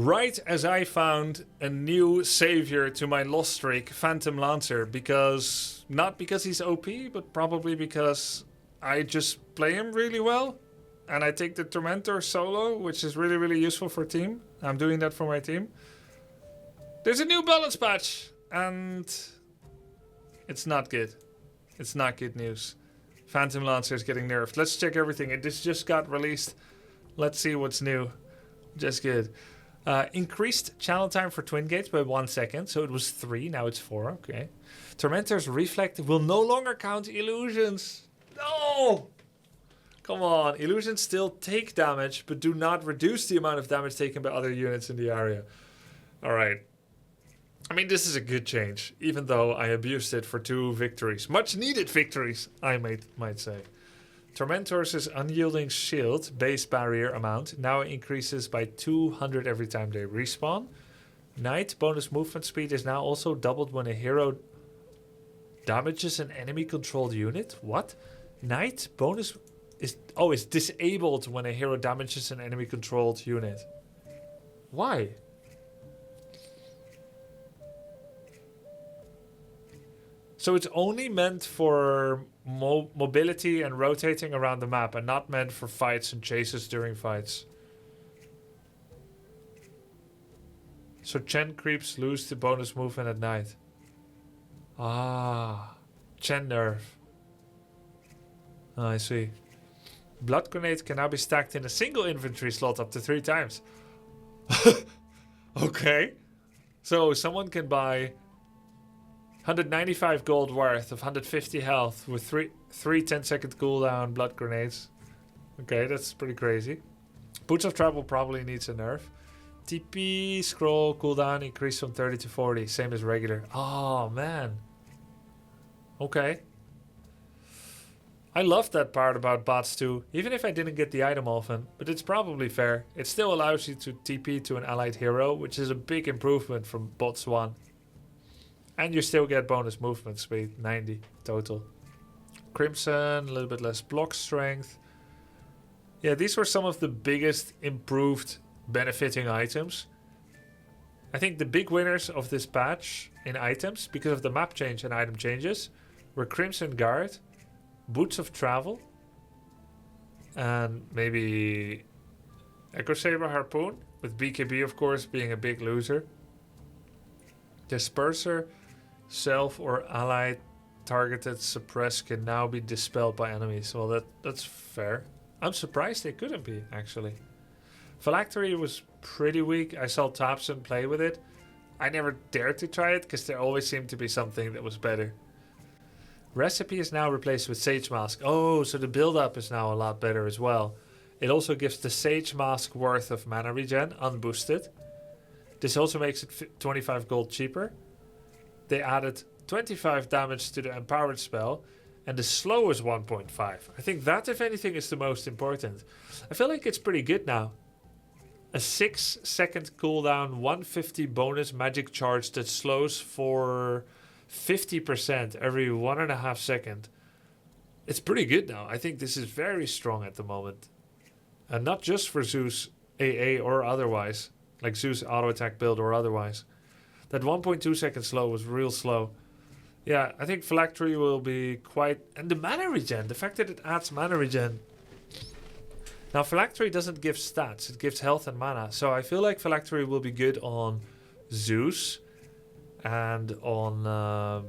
Right as I found a new savior to my lost streak, Phantom Lancer, because... Not because he's OP, but probably because I just play him really well. And I take the Tormentor solo, which is really, really useful for team. I'm doing that for my team. There's a new balance patch, and it's not good. It's not good news. Phantom Lancer is getting nerfed. Let's check everything. This just got released. Let's see what's new. Just good. Increased channel time for twin gates by 1 second. So it was 3, now it's 4. Okay. Tormentor's Reflect will no longer count illusions. No! Come on. Illusions still take damage, but do not reduce the amount of damage taken by other units in the area. Alright. I mean, this is a good change, even though I abused it for 2 victories. Much needed victories, I might say. Tormentor's unyielding shield base barrier amount now increases by 200 every time they respawn. Knight bonus movement speed is now also doubled when a hero damages an enemy controlled unit. What? Knight bonus is disabled when a hero damages an enemy controlled unit. Why? So it's only meant for mobility and rotating around the map, and not meant for fights and chases during fights. So Chen creeps lose the bonus movement at night. Ah, Chen nerf. Oh, I see. Blood grenades can now be stacked in a single inventory slot up to 3 times. Okay. So someone can buy 195 gold worth of 150 health with 3 10-second cooldown blood grenades. Okay, that's pretty crazy. Boots of Travel probably needs a nerf. TP scroll cooldown increased from 30 to 40, same as regular. Oh man. Okay. I love that part about bots too, even if I didn't get the item often, but it's probably fair. It still allows you to TP to an allied hero, which is a big improvement from bots 1. And you still get bonus movement speed, 90 total. Crimson, a little bit less block strength. Yeah, these were some of the biggest improved benefiting items. I think the big winners of this patch in items, because of the map change and item changes, were Crimson Guard, Boots of Travel, and maybe Echo Saber Harpoon, with BKB of course being a big loser. Disperser, self or allied targeted suppress can now be dispelled by enemies. Well, that's fair. I'm surprised they couldn't be, actually. Phylactery was pretty weak. I saw Thompson play with it. I never dared to try it because there always seemed to be something that was better. Recipe is now replaced with Sage Mask. Oh, so the build-up is now a lot better as well. It also gives the Sage Mask worth of mana regen, unboosted. This also makes it 25 gold cheaper. They added 25 damage to the Empowered spell, and the slow is 1.5. I think that, if anything, is the most important. I feel like it's pretty good now. A 6-second cooldown, 150 bonus magic charge that slows for 50% every 1.5 seconds. It's pretty good now. I think this is very strong at the moment. And not just for Zeus AA or otherwise. Like Zeus auto attack build or otherwise. That 1.2 second slow was real slow. Yeah, I think Phylactery will be quite... And the mana regen. The fact that it adds mana regen. Now, Phylactery doesn't give stats. It gives health and mana. So I feel like Phylactery will be good on Zeus. And on...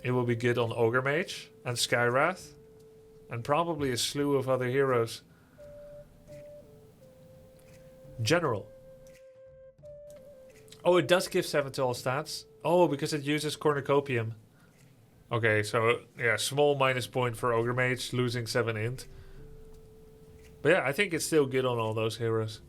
it will be good on Ogre Mage and Skywrath. And probably a slew of other heroes. General. Oh, it does give 7 to all stats. Oh, because it uses Cornucopium. Okay, so yeah, small minus point for Ogre Mage, losing 7 int. But yeah, I think it's still good on all those heroes.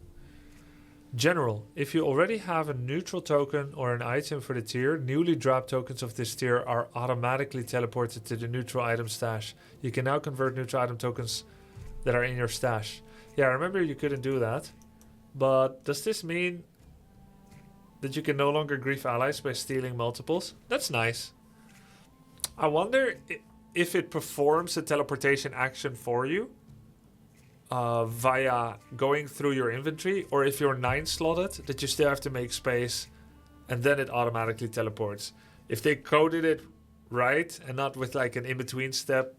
General. If you already have a neutral token or an item for the tier, newly dropped tokens of this tier are automatically teleported to the neutral item stash. You can now convert neutral item tokens that are in your stash. Yeah, I remember you couldn't do that. But does this mean that you can no longer grief allies by stealing multiples? That's nice. I wonder if it performs a teleportation action for you. via going through your inventory, or if you're 9 slotted, that you still have to make space and then it automatically teleports. If they coded it right and not with like an in-between step,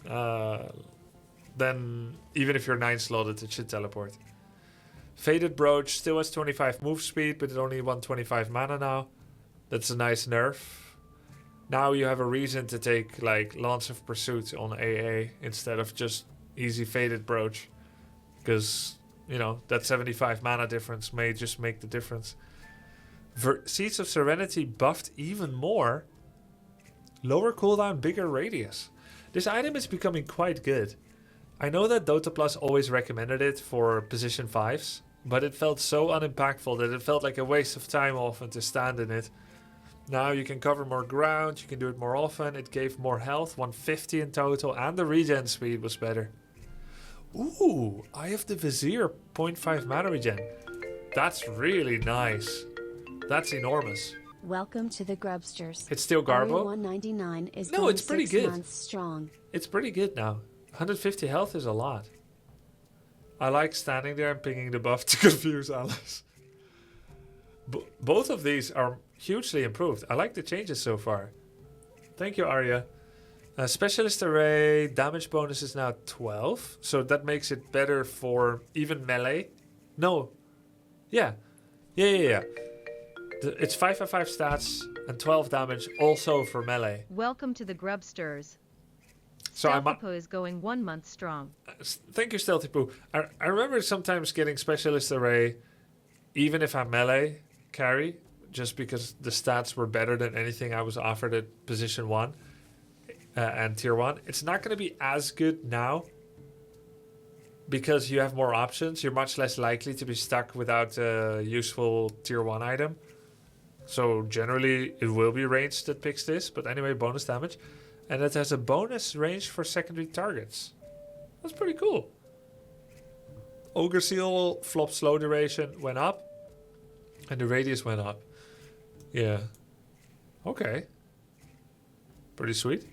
then even if you're 9 slotted, it should teleport. Faded Brooch still has 25 move speed, but it only 125 mana now. That's a nice nerf. Now you have a reason to take like Lance of Pursuit on AA instead of just easy Faded Brooch. Because, you know, that 75 mana difference may just make the difference. Seeds of Serenity buffed even more. Lower cooldown, bigger radius. This item is becoming quite good. I know that Dota Plus always recommended it for position 5s, but it felt so unimpactful that it felt like a waste of time often to stand in it. Now you can cover more ground, you can do it more often, it gave more health, 150 in total, and the regen speed was better. Ooh, I have the Vizier 0.5 mana regen. That's really nice. That's enormous. Welcome to the Grubsters. It's still Garbo. 199 is no, it's pretty good. Months strong. It's pretty good now. 150 health is a lot. I like standing there and pinging the buff to confuse Alice. Both of these are hugely improved. I like the changes so far. Thank you, Arya. Specialist Array damage bonus is now 12. So that makes it better for even melee. No. Yeah. It's 5/5 stats and 12 damage also for melee. Welcome to the Grubsters. So Stealthy Poo is going 1 month strong. Thank you, Stealthy Poo. I remember sometimes getting Specialist Array even if I'm melee carry, just because the stats were better than anything I was offered at position 1 and tier 1. It's not going to be as good now because you have more options. You're much less likely to be stuck without a useful tier 1 item. So generally it will be ranged that picks this, but anyway, bonus damage. And it has a bonus range for secondary targets. That's pretty cool. Ogre Seal flop slow duration went up. And the radius went up. Yeah. Okay. Pretty sweet.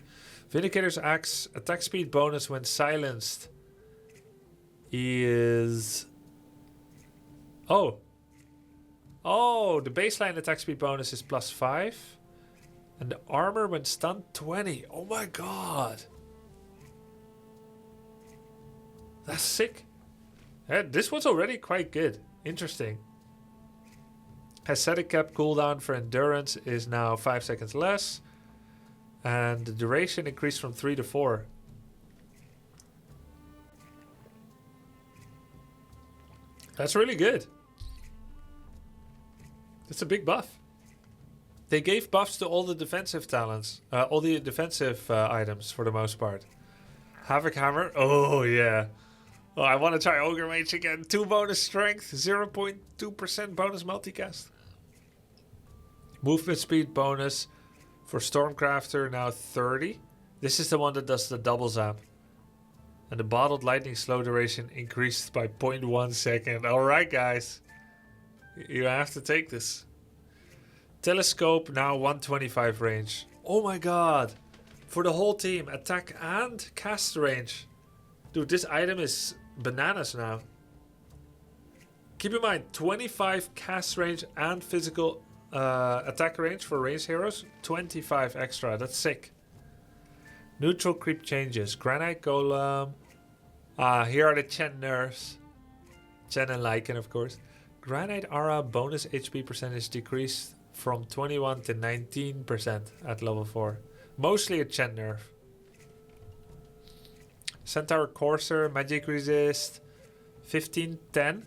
Vindicator's Axe attack speed bonus when silenced is... Oh, the baseline attack speed bonus is +5. And the armor when stunned, 20. Oh my god. That's sick. Yeah, this one's already quite good. Interesting. Ascetic cap cooldown for endurance is now 5 seconds less. And the duration increased from 3 to 4. That's really good. That's a big buff. They gave buffs to all the defensive talents. All the defensive items for the most part. Havoc Hammer. Oh, yeah. Oh, I want to try Ogre Mage again. 2 bonus strength. 0.2% bonus multicast. Movement speed bonus for Stormcrafter now 30. This is the one that does the double zap. And the bottled lightning slow duration increased by 0.1 second. Alright guys. You have to take this. Telescope now 125 range. Oh my god. For the whole team. Attack and cast range. Dude, this item is bananas now. Keep in mind, 25 cast range and physical attack range for race heroes. 25 extra. That's sick. Neutral creep changes. Granite Golem. Here are the Chen nerfs. Chen and Lycan, of course. Granite Aura bonus HP percentage decreased from 21 to 19% at level 4. Mostly a Chen nerf. Centaur Courser, Magic Resist, 1510,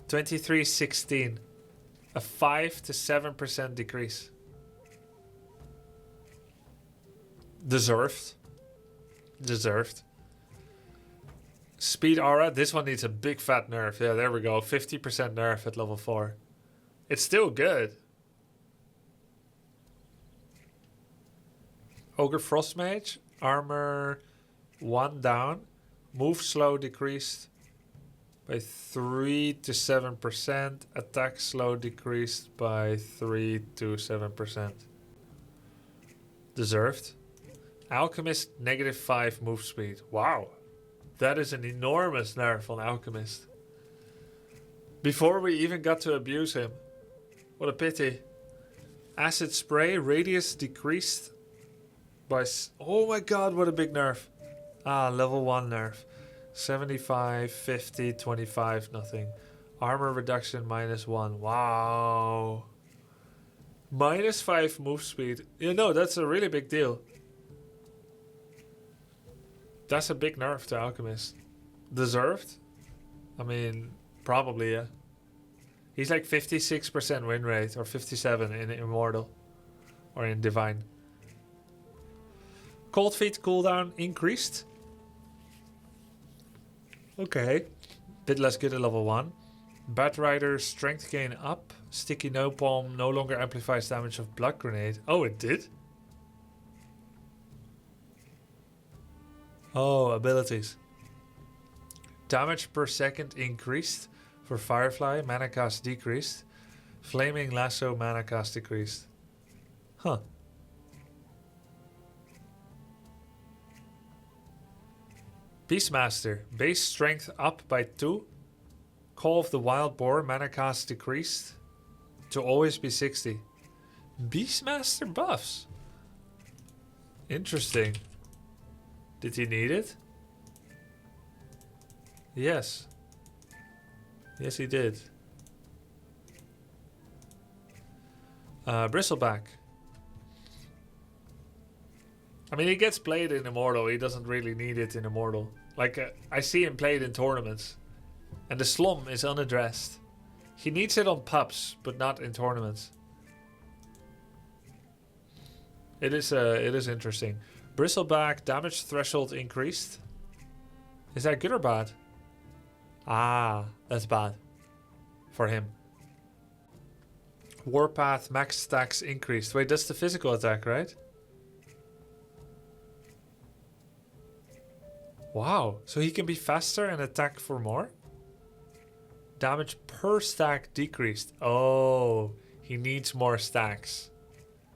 2316. A 5 to 7% decrease. Deserved. Speed Aura, this one needs a big fat nerf. Yeah, there we go. 50% nerf at level 4. It's still good. Ogre Frostmage, armor 1 down. Move slow decreased by 3 to 7%. Attack slow decreased by 3 to 7%. Deserved. Alchemist -5 move speed. Wow. That is an enormous nerf on Alchemist. Before we even got to abuse him. What a pity. Acid spray, radius decreased by... Oh my god, what a big nerf. Ah, level 1 nerf. 75, 50, 25, nothing. Armor reduction -1. Wow. -5 move speed. You know, that's a really big deal. That's a big nerf to Alchemist. Deserved? I mean, probably, yeah. He's like 56% win rate, or 57 in Immortal. Or in Divine. Cold Feet cooldown increased. Okay. Bit less good at level 1. Bat Rider strength gain up. Sticky No Palm no longer amplifies damage of Blood Grenade. Oh, it did? Oh, abilities. Damage per second increased for Firefly. Mana cost decreased. Flaming Lasso mana cost decreased. Huh. Beastmaster. Base strength up by 2. Call of the Wild Boar. Mana cost decreased to always be 60. Beastmaster buffs. Interesting. Did he need it? Yes. Yes, he did. Bristleback. I mean, he gets played in Immortal. He doesn't really need it in Immortal. Like, I see him played in tournaments. And the slum is unaddressed. He needs it on pubs, but not in tournaments. It is interesting. Bristleback damage threshold increased. Is that good or bad? Ah, that's bad. For him. Warpath max stacks increased. Wait, that's the physical attack, right? Wow, so he can be faster and attack for more? Damage per stack decreased. Oh, he needs more stacks.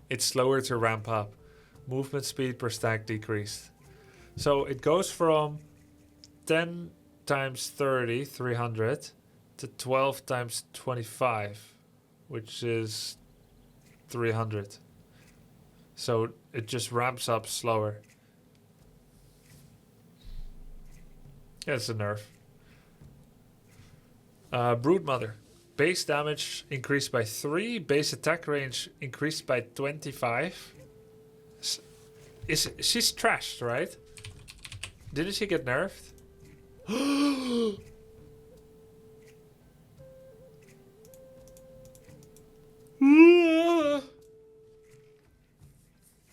It's slower to ramp up. Movement speed per stack decreased. So it goes from 10 times 30, 300, to 12 times 25, which is 300. So it just ramps up slower. Yeah, it's a nerf. Broodmother. Base damage increased by 3. Base attack range increased by 25. She's trashed, right? Didn't she get nerfed?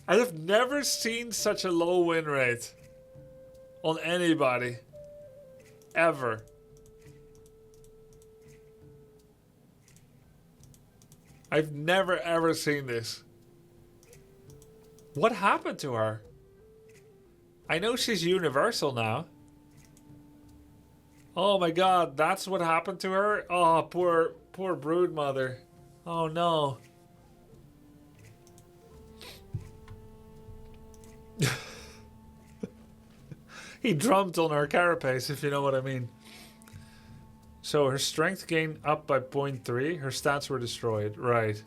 I have never seen such a low win rate on anybody. Ever. I've never ever seen this. What happened to her? I know she's universal now. Oh my god, that's what happened to her? Oh, poor Broodmother. Oh no. He drummed on her carapace, if you know what I mean. So her strength gain up by 0.3. Her stats were destroyed. Right.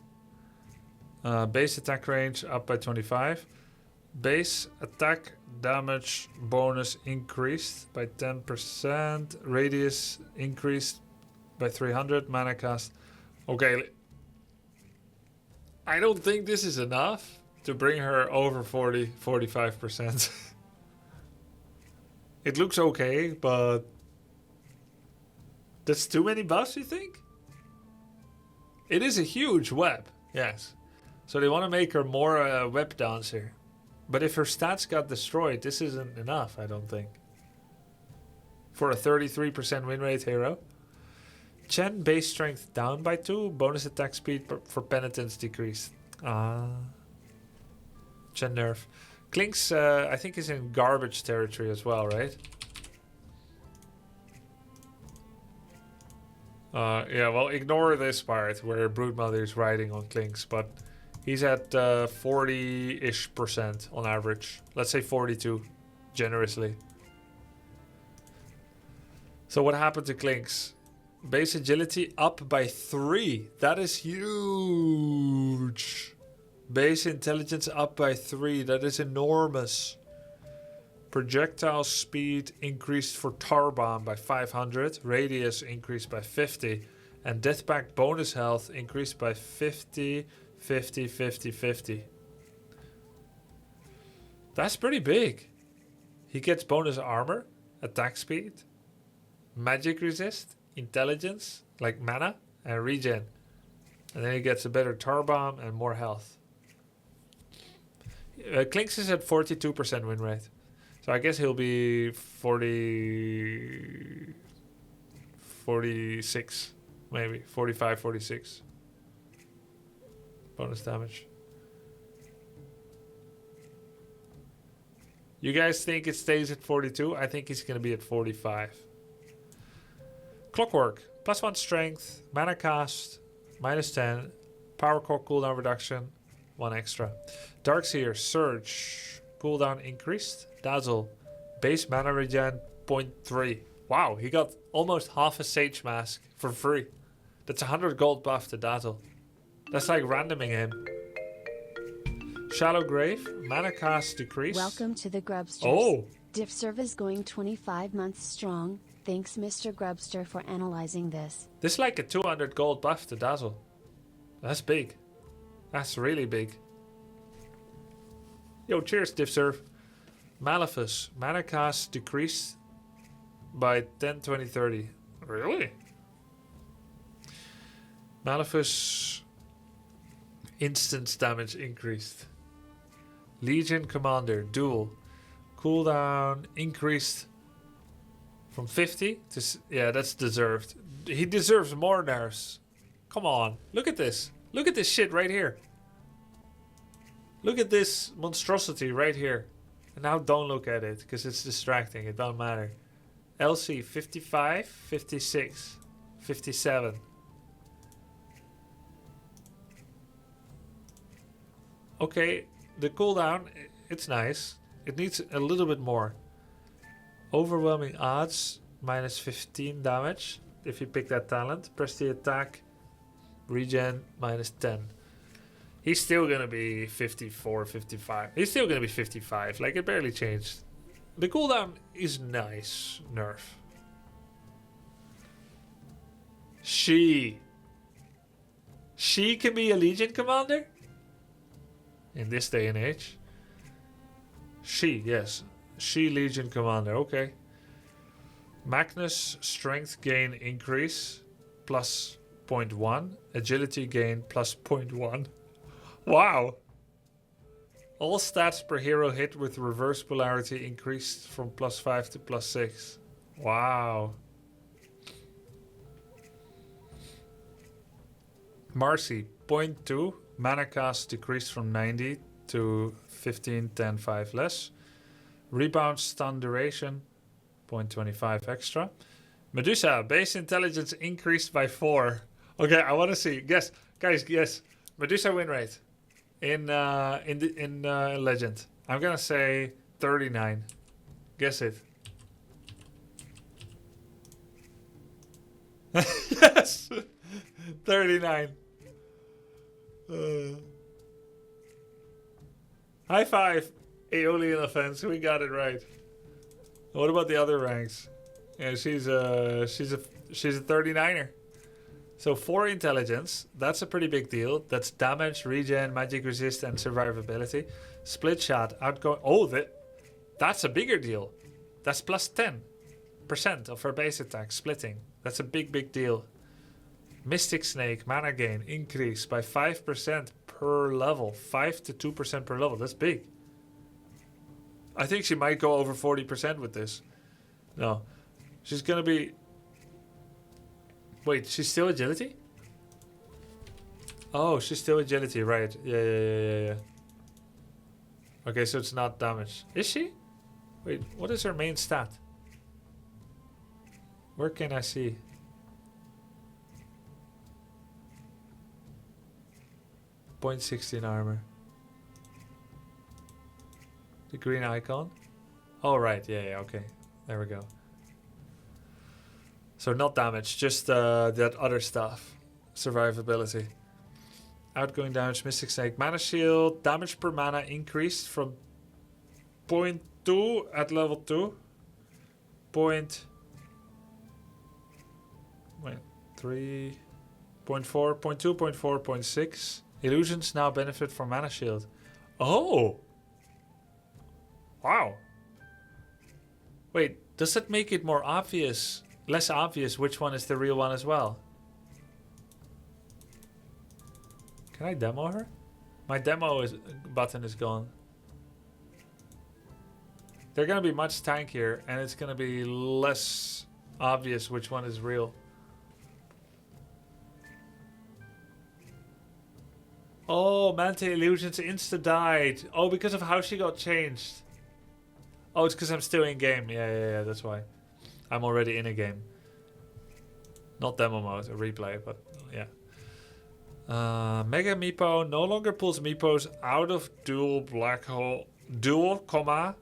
Base attack range up by 25. Base attack damage bonus increased by 10%. Radius increased by 300. Mana cost. Okay. I don't think this is enough to bring her over 45%. It looks okay, but that's too many buffs, you think? It is a huge web, yes. So they want to make her more web dancer. But if her stats got destroyed, this isn't enough, I don't think. For a 33% win rate hero. Chen base strength down by 2. Bonus attack speed for penitence decreased. Chen nerf. Clinkz, I think, is in garbage territory as well, right? Yeah, well, ignore this part where Broodmother is riding on Clinkz, but he's at 40-ish% on average. Let's say 42, generously. So what happened to Clinkz? Base agility up by 3. That is huge. Base intelligence up by 3. That is enormous. Projectile speed increased for Tar Bomb by 500. Radius increased by 50. And Deathback bonus health increased by 50, 50, 50, 50. That's pretty big. He gets bonus armor, attack speed, magic resist, intelligence, like mana, and regen. And then he gets a better Tar Bomb and more health. Clinkz is at 42% win rate. So I guess he'll be 46, maybe. 45, 46. Bonus damage. You guys think it stays at 42? I think he's going to be at 45. Clockwork. +1 strength. Mana cast. -10. Power core cooldown reduction. 1 extra. Darkseer. Surge. Cooldown increased. Dazzle. Base mana regen 0.3. Wow, he got almost half a Sage Mask for free. That's 100 gold buff to Dazzle. That's like randoming him. Shallow Grave, mana cast decrease. Welcome to the Grubsters. Oh! Diff service going 25 months strong. Thanks Mr. Grubster for analyzing this. This is like a 200 gold buff to Dazzle. That's big. That's really big. Yo, cheers, DiffServe. Maleficus, mana cast decreased by 10, 20, 30. Really? Maleficus instance damage increased. Legion Commander, duel. Cooldown increased from 50 to... Yeah, that's deserved. He deserves more nerfs. Come on. Look at this. Look at this shit right here. Look at this monstrosity right here. And now don't look at it, because it's distracting. It don't matter. LC 55, 56, 57. Okay, the cooldown, it's nice. It needs a little bit more. Overwhelming odds, -15 damage. If you pick that talent, press the attack, regen, -10. He's still gonna be 54, 55. He's still gonna be 55. Like, it barely changed. The cooldown is nice. Nerf. She can be a Legion Commander? In this day and age. Yes. She Legion Commander. Okay. Magnus strength gain increase plus 0.1. Agility gain plus 0.1. Wow. All stats per hero hit with reverse polarity increased from +5 to +6. Wow. Marcy, 0.2. Mana cast decreased from 90 to 15, 10, 5 less. Rebound stun duration, 0.25 extra. Medusa, base intelligence increased by 4. Okay, I want to see. Guess, guys, guess. Medusa win rate in Legend. I'm gonna say 39. Guess it. Yes, 39. High five, Aeolian offense. We got it right. What about the other ranks? Yeah, she's a 39er. So 4 intelligence. That's a pretty big deal. That's damage, regen, magic resist, and survivability. Split shot, outgoing. Oh, that's a bigger deal. That's +10% of her base attack splitting. That's a big deal. Mystic Snake, mana gain, increase by 5% per level. 5 to 2% per level. That's big. I think she might go over 40% with this. No. She's gonna be... Wait, she's still agility? Oh, she's still agility, right. Yeah. Okay, so it's not damage. Is she? Wait, what is her main stat? Where can I see? .16 armor. The green icon? Oh, right. Yeah, okay. There we go. So not damage, just that other stuff. Survivability. Outgoing damage, Mystic Snake, mana shield, damage per mana increased from 0.2 at level 2. 3, 0.4, 0.2, 0.4, 0.6. Illusions now benefit from mana shield. Oh! Wow. Wait, does that make it more obvious, less obvious which one is the real one as well? Can I demo her? My demo button is gone. They're gonna be much tankier and it's gonna be less obvious which one is real. Oh, Manta Illusions insta died. Oh, because of how she got changed. Oh, it's because I'm still in game. Yeah, that's why. I'm already in a game. Not demo mode, a replay, but yeah. Mega Meepo no longer pulls Meepos out of dual black hole. Dual, comma.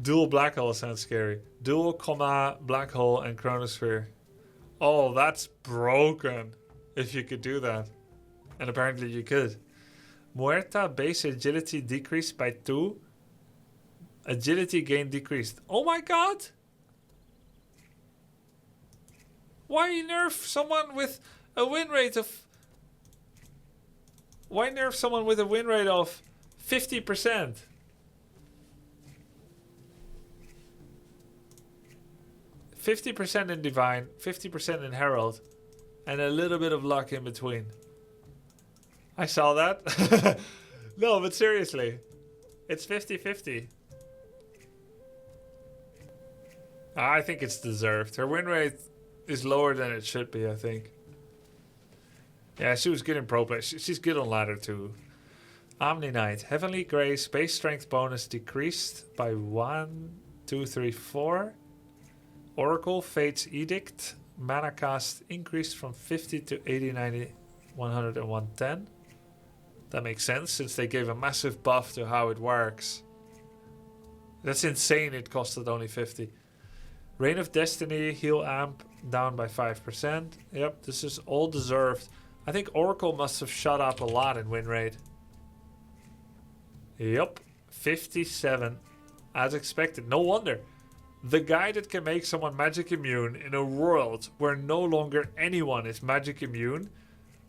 Dual black hole sounds scary. Dual, comma, black hole and chronosphere. Oh, that's broken. If you could do that. And apparently you could. Muerta base agility decreased by 2. Agility gain decreased. Oh my god! Why nerf someone with a win rate of... Why nerf someone with a win rate of 50%? %50 in Divine, 50% in Herald, and a little bit of luck in between. I saw that. No, but seriously. It's 50-50. I think it's deserved. Her win rate is lower than it should be, I think. Yeah, she was good in pro play. She's good on ladder too. Omni Knight. Heavenly Grace. Base strength bonus decreased by 1, 2, 3, 4. Oracle. Fate's Edict. Mana cost increased from 50 to 80, 90, 100 and 110. That makes sense since they gave a massive buff to how it works. That's insane it costed only 50. Reign of Destiny, heal amp down by 5%. Yep, this is all deserved. I think Oracle must have shot up a lot in win rate. Yep, 57. As expected, no wonder. The guy that can make someone magic immune in a world where no longer anyone is magic immune,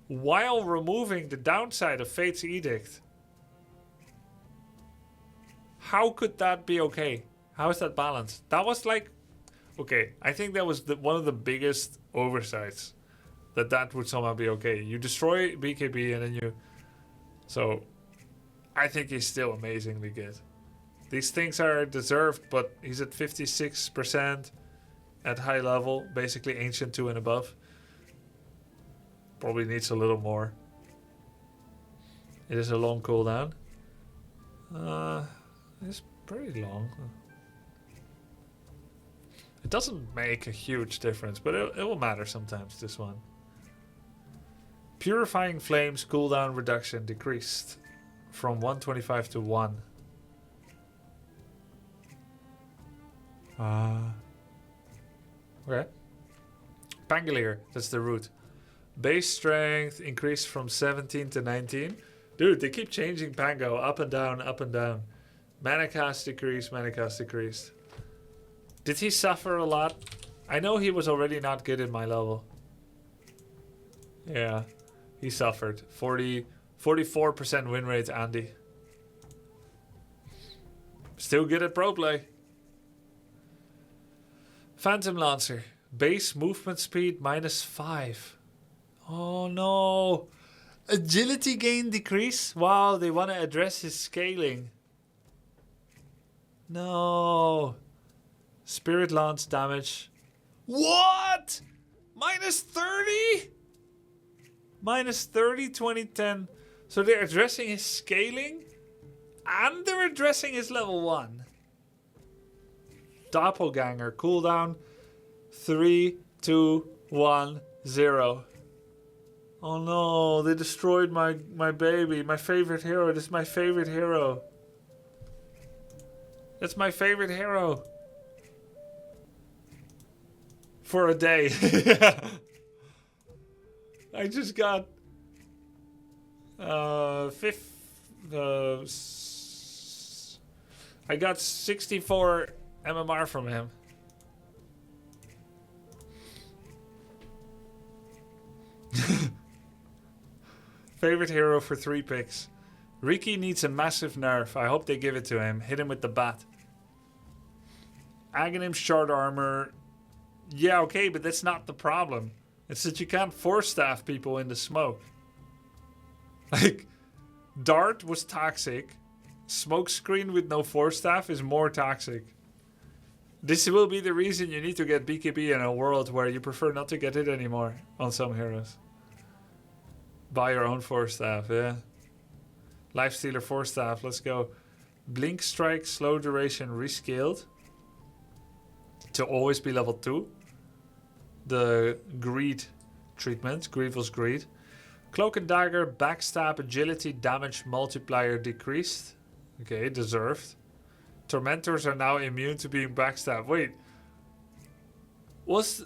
while removing the downside of Fate's Edict. How could that be okay? How is that balanced? That was like... Okay, I think that was one of the biggest oversights. That would somehow be okay. You destroy BKB and then you... So, I think he's still amazingly good. These things are deserved, but he's at 56% at high level. Basically Ancient 2 and above. Probably needs a little more. It is a long cooldown. It's pretty long. It doesn't make a huge difference, but it will matter sometimes, this one. Purifying Flames cooldown reduction decreased from 125 to 1. Okay. Pangolier, that's the root. Base strength increased from 17 to 19. Dude, they keep changing Pango up and down, up and down. Mana cost decreased, mana cost decreased. Did he suffer a lot? I know he was already not good in my level. Yeah, he suffered. 44% win rate, Andy. Still good at pro play. Phantom Lancer. Base movement speed -5. Oh no. Agility gain decrease? Wow, they want to address his scaling. No. Spirit Lance damage. What? -30? -30, 2010. So they're addressing his scaling and they're addressing his level 1. Doppelganger cooldown 3, 2, 1, 0. Oh no, they destroyed my baby, my favorite hero. This is my favorite hero. That's my favorite hero. for a day. I just got I got 64 MMR from him. Favorite hero for 3 picks. Riki needs a massive nerf. I hope they give it to him. Hit him with the bat. Aghanim short armor. Yeah, okay, but that's not the problem. It's that you can't force staff people in the smoke. Like, Dart was toxic. Smoke screen with no force staff is more toxic. This will be the reason you need to get BKB in a world where you prefer not to get it anymore on some heroes. Buy your own force staff, yeah. Lifestealer force staff, let's go. Blink strike, slow duration, rescaled. To always be level 2. The greed treatment, Grievous Greed. Cloak and Dagger, backstab, agility, damage multiplier decreased. Okay, deserved. Tormentors are now immune to being backstabbed. Wait. What's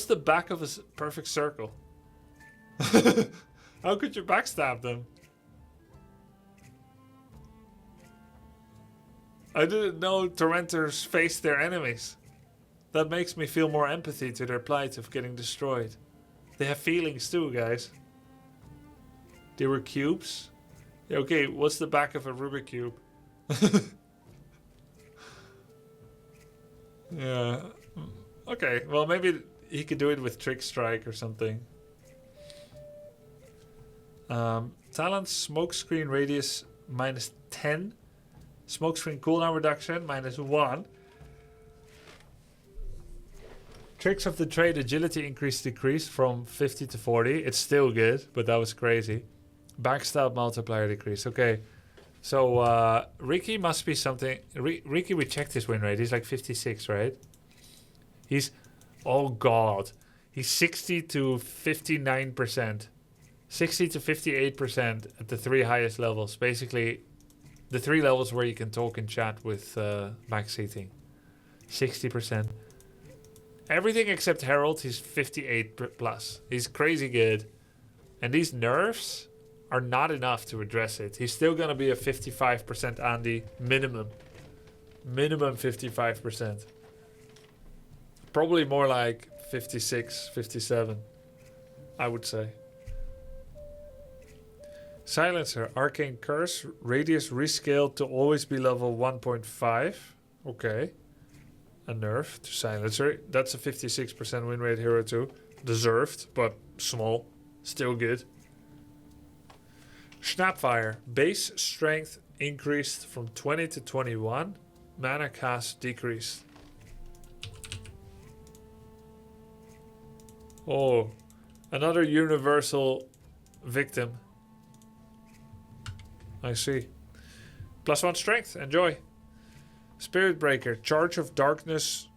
the back of a perfect circle? How could you backstab them? I didn't know Tormentors face their enemies. That makes me feel more empathy to their plight of getting destroyed. They have feelings too, guys. They were cubes. Yeah, okay, what's the back of a Rubik cube? Yeah. Okay, well maybe he could do it with Trick Strike or something. Talent, smokescreen radius minus 10. Smokescreen cooldown reduction minus 1. Tricks of the trade, agility increase decreased from 50 to 40. It's still good, but that was crazy. Backstab multiplier decrease. Okay. So Riki must be something. Riki, we checked his win rate. He's like 56, right? He's, oh god, he's 60 to 59%, 60 to 58% at the 3 highest levels. Basically, the 3 levels where you can talk and chat with max seating. 60%. Everything except Herald, he's 58 plus. He's crazy good, and these nerfs are not enough to address it. He's still gonna be a 55% Andy minimum. Minimum 55%. Probably more like 56, 57, I would say. Silencer, Arcane Curse, radius rescaled to always be level 1.5. Okay. A nerf to Silencer. That's a 56% win rate hero too. Deserved, but small. Still good. Snapfire. Base strength increased from 20 to 21. Mana cast decreased. Oh, another universal victim. I see. +1 strength. Enjoy. Spirit Breaker. Charge of Darkness.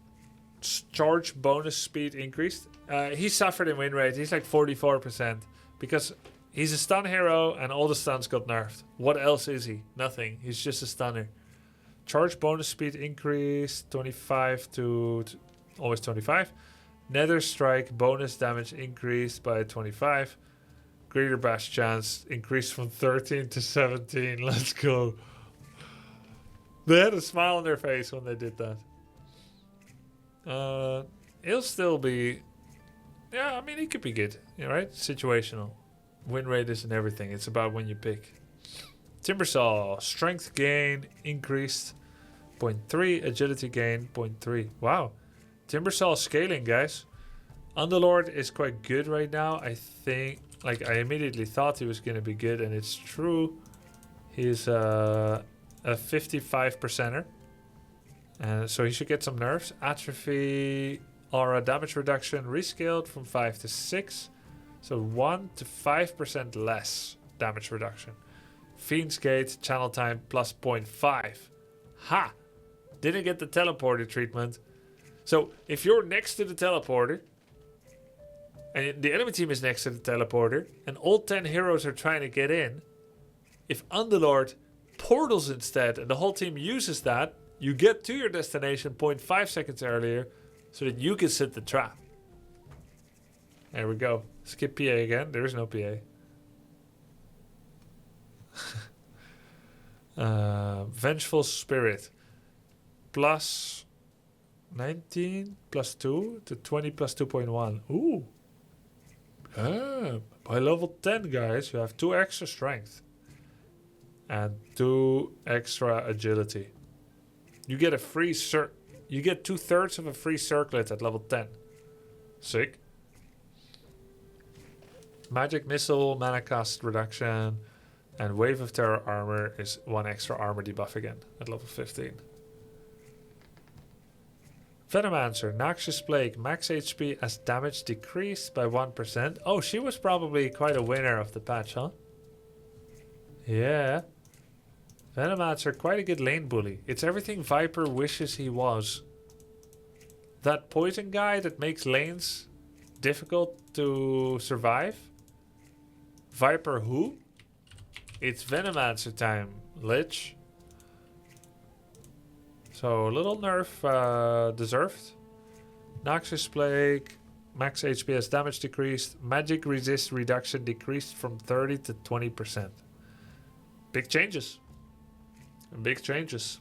Charge bonus speed increased. He suffered in win rate. He's like 44%. Because he's a stun hero and all the stuns got nerfed. What else is he? Nothing. He's just a stunner. Charge bonus speed increased 25 to always 25. Nether Strike bonus damage increased by 25. Greater Bash chance increased from 13 to 17. Let's go. They had a smile on their face when they did that. He'll still be... Yeah, I mean, he could be good. Right? Situational. Win rate isn't everything. It's about when you pick. Timbersaw. Strength gain increased 0.3. Agility gain 0.3. Wow. Timbersaw scaling, guys. Underlord is quite good right now. I think... Like, I immediately thought he was going to be good, and it's true. He's a 55%er. So he should get some nerfs. Atrophy, aura damage reduction, rescaled from 5 to 6. So 1 to 5% less damage reduction. Fiend's Gate, channel time plus 0.5. Ha! Didn't get the teleporter treatment. So if you're next to the teleporter, and the enemy team is next to the teleporter, and all 10 heroes are trying to get in, if Underlord portals instead, and the whole team uses that, you get to your destination 0.5 seconds earlier, so that you can set the trap. There we go. Skip PA again. There is no PA. Vengeful Spirit. Plus 19 plus 2 to 20 plus 2.1. Ooh. By level 10, guys, you have 2 extra strength. And 2 extra agility. You get a free you get 2/3 of a free circlet at level 10. Sick. Magic Missile, mana cost reduction, and Wave of Terror armor is 1 extra armor debuff again at level 15. Venomancer, Noxious Plague, max HP as damage decreased by 1%. Oh, she was probably quite a winner of the patch, huh? Yeah. Venomancer, quite a good lane bully. It's everything Viper wishes he was. That poison guy that makes lanes difficult to survive. Viper who? It's Venomancer time, Lich. So, a little nerf deserved. Noxious Plague, max HP as damage decreased. Magic resist reduction decreased from 30 to 20%. Big changes. Big changes.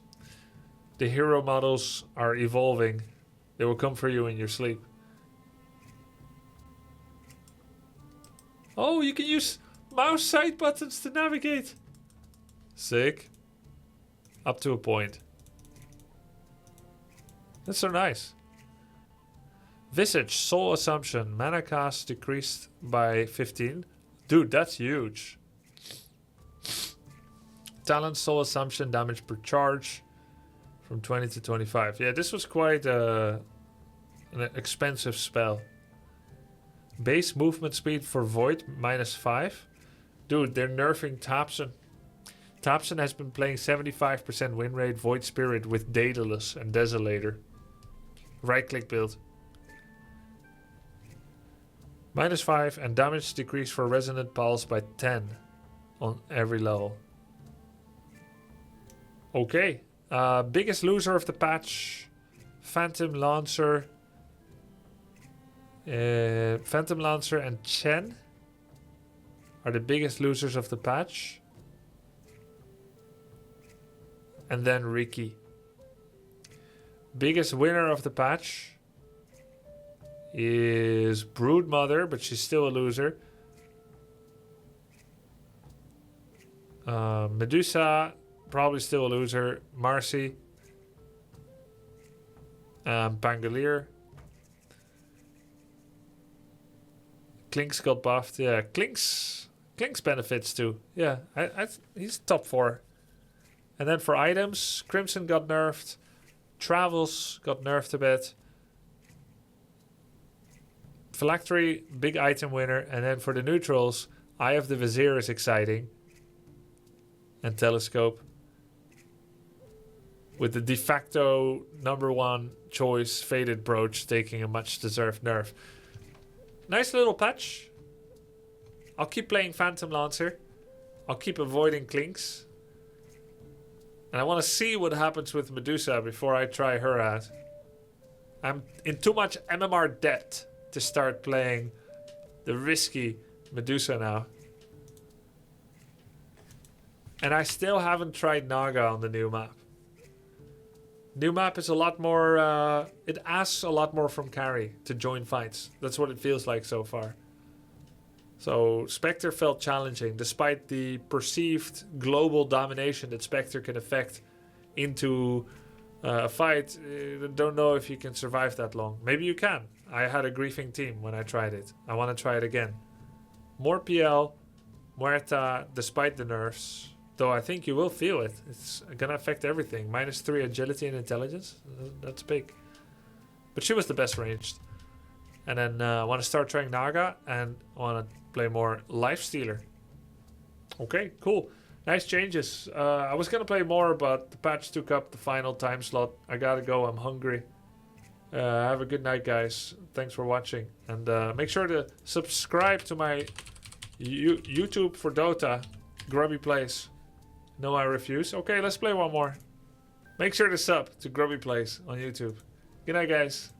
The hero models are evolving. They will come for you in your sleep. Oh, you can use mouse side buttons to navigate. Sick. Up to a point. That's so nice. Visage, Soul Assumption, mana cost decreased by 15. Dude, that's huge. Talent, Soul Assumption, damage per charge from 20 to 25. Yeah, this was quite an expensive spell. Base movement speed for Void, -5. Dude, they're nerfing Thompson. Thompson has been playing 75% win rate Void Spirit with Daedalus and Desolator. Right click build. -5 and damage decrease for Resonant Pulse by 10 on every level. Okay. Biggest loser of the patch. Phantom Lancer. Phantom Lancer and Chen are the biggest losers of the patch. And then Riki. Biggest winner of the patch is Broodmother, but she's still a loser. Medusa, probably still a loser. Marcy. Pangolier. Clinkz got buffed. Yeah, Clinkz benefits too. Yeah, he's top 4. And then for items, Crimson got nerfed. Travels got nerfed a bit. Phylactery, big item winner. And then for the neutrals, Eye of the Vizier is exciting. And Telescope. With the de facto #1 choice, Faded Brooch, taking a much deserved nerf. Nice little patch. I'll keep playing Phantom Lancer. I'll keep avoiding Clinkz. And I want to see what happens with Medusa before I try her out. I'm in too much MMR debt to start playing the risky Medusa now. And I still haven't tried Naga on the new map. New map is a lot more... it asks a lot more from carry to join fights. That's what it feels like so far. So Spectre felt challenging, despite the perceived global domination that Spectre can affect into a fight. I don't know if you can survive that long. Maybe you can. I had a griefing team when I tried it. I want to try it again. More PL, Muerta, despite the nerfs. Though I think you will feel it. It's going to affect everything. -3 agility and intelligence. That's big. But she was the best ranged. And then I want to start trying Naga. And I want to play more Lifestealer. Okay, cool. Nice changes. I was going to play more, but the patch took up the final time slot. I got to go. I'm hungry. Have a good night, guys. Thanks for watching. And make sure to subscribe to my YouTube for Dota. Grubby Plays. No, I refuse. Okay, let's play one more. Make sure to sub to Grubby Plays on YouTube. Good night, guys.